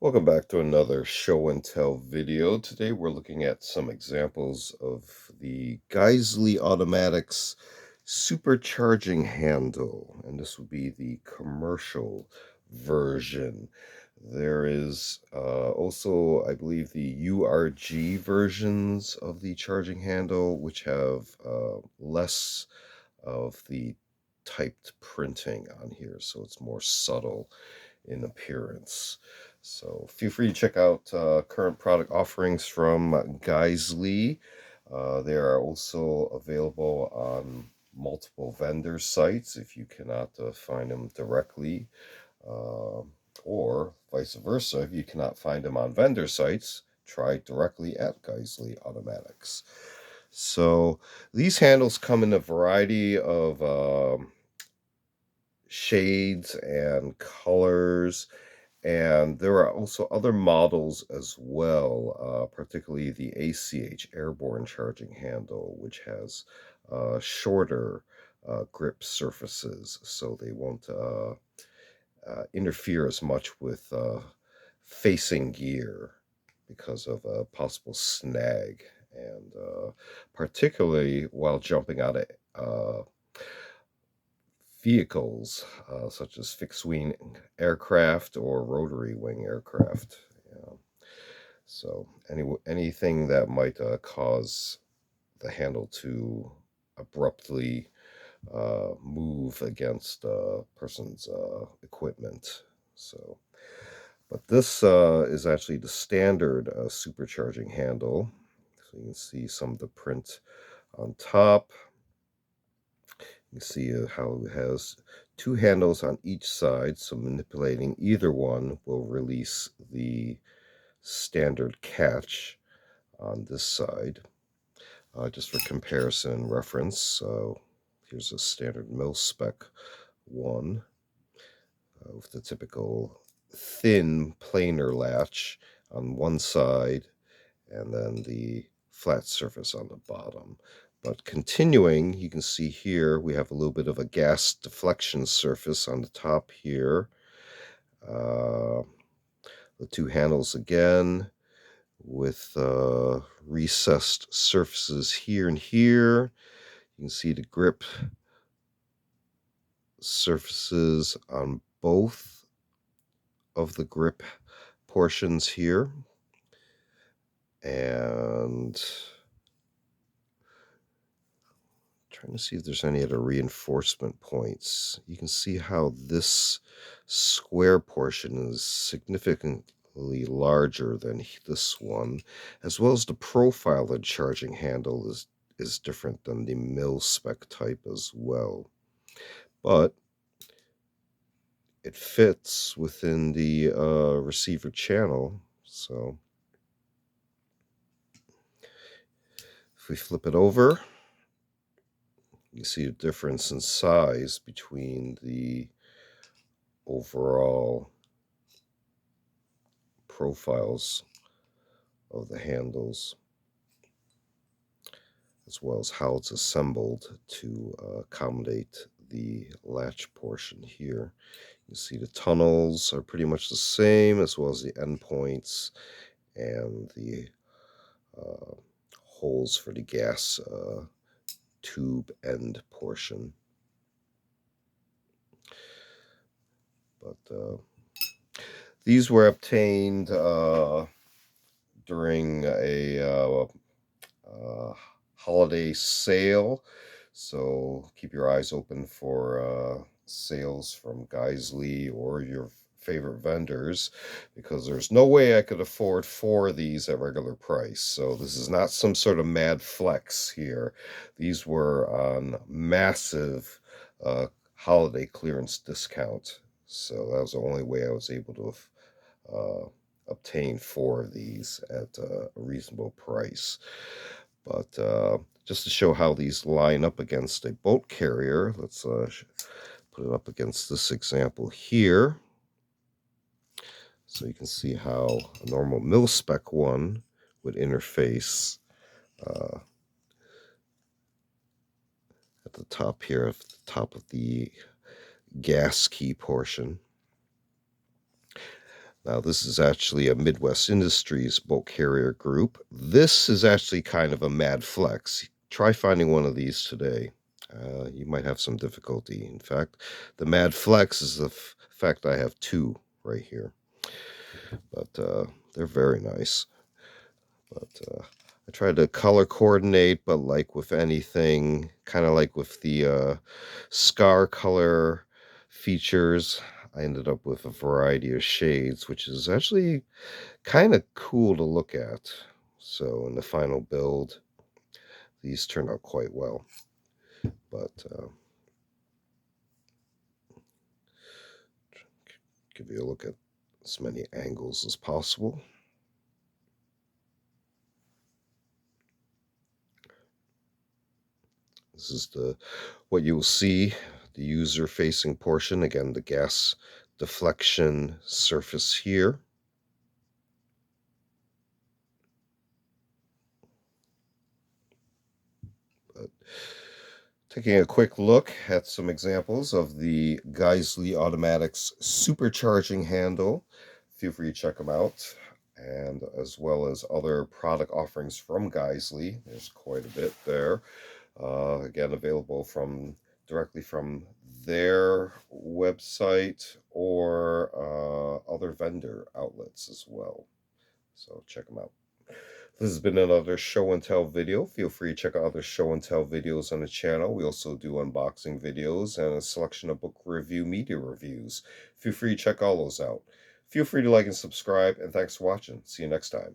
Welcome back to another show and tell video. Today we're looking at some examples of the GEISSELE Automatics supercharging handle, and this would be the commercial version. There is also, I believe, the URG versions of the charging handle, which have less of the typed printing on here, so it's more subtle in appearance. So feel free to check out current product offerings from GEISSELE. They are also available on multiple vendor sites if you cannot find them directly, uh, or vice versa. If you cannot find them on vendor sites, try directly at GEISSELE Automatics. So these handles come in a variety of shades and colors, and there are also other models as well, particularly the ACH, Airborne Charging Handle, which has shorter grip surfaces, so they won't interfere as much with facing gear because of a possible snag, and particularly while jumping out of vehicles such as fixed wing aircraft or rotary wing aircraft. Yeah. So anything that might cause the handle to abruptly move against a person's equipment. So, but this is actually the standard supercharging handle. So you can see some of the print on top. You see how it has two handles on each side, so manipulating either one will release the standard catch on this side. Just for comparison reference, so here's a standard mil-spec one with the typical thin planar latch on one side and then the flat surface on the bottom. But continuing, you can see here we have a little bit of a gas deflection surface on the top here. The two handles again with recessed surfaces here and here. You can see the grip surfaces on both of the grip portions here. And trying to see if there's any other reinforcement points. You can see how this square portion is significantly larger than this one, as well as the profile of the charging handle is different than the mil-spec type as well. But it fits within the receiver channel, so if we flip it over, you see a difference in size between the overall profiles of the handles, as well as how it's assembled to accommodate the latch portion here. You see the tunnels are pretty much the same, as well as the endpoints and the holes for the gas tube end portion. But these were obtained during a holiday sale, so keep your eyes open for sales from GEISSELE or your favorite vendors, because there's no way I could afford four of these at regular price. So this is not some sort of mad flex here. These were on massive holiday clearance discount, so that was the only way I was able to obtain four of these at a reasonable price. But just to show how these line up against a boat carrier, let's put it up against this example here. So you can see how a normal mil-spec one would interface at the top here, at the top of the gas key portion. Now, this is actually a Midwest Industries boat carrier group. This is actually kind of a mad flex. Try finding one of these today. You might have some difficulty. In fact, the mad flex is the fact I have two right here, but they're very nice. But I tried to color coordinate, but like with anything, kind of like with the scar color features, I ended up with a variety of shades, which is actually kind of cool to look at. So in the final build, these turned out quite well. But give you a look at as many angles as possible. This is what you'll see, the user facing portion. Again, the gas deflection surface here. But taking a quick look at some examples of the GEISSELE Automatics supercharging handle. Feel free to check them out. And as well as other product offerings from GEISSELE. There's quite a bit there. Again, available directly from their website or other vendor outlets as well. So check them out. This has been another show and tell video. Feel free to check out other show and tell videos on the channel. We also do unboxing videos and a selection of book review media reviews. Feel free to check all those out. Feel free to like and subscribe, and thanks for watching. See you next time.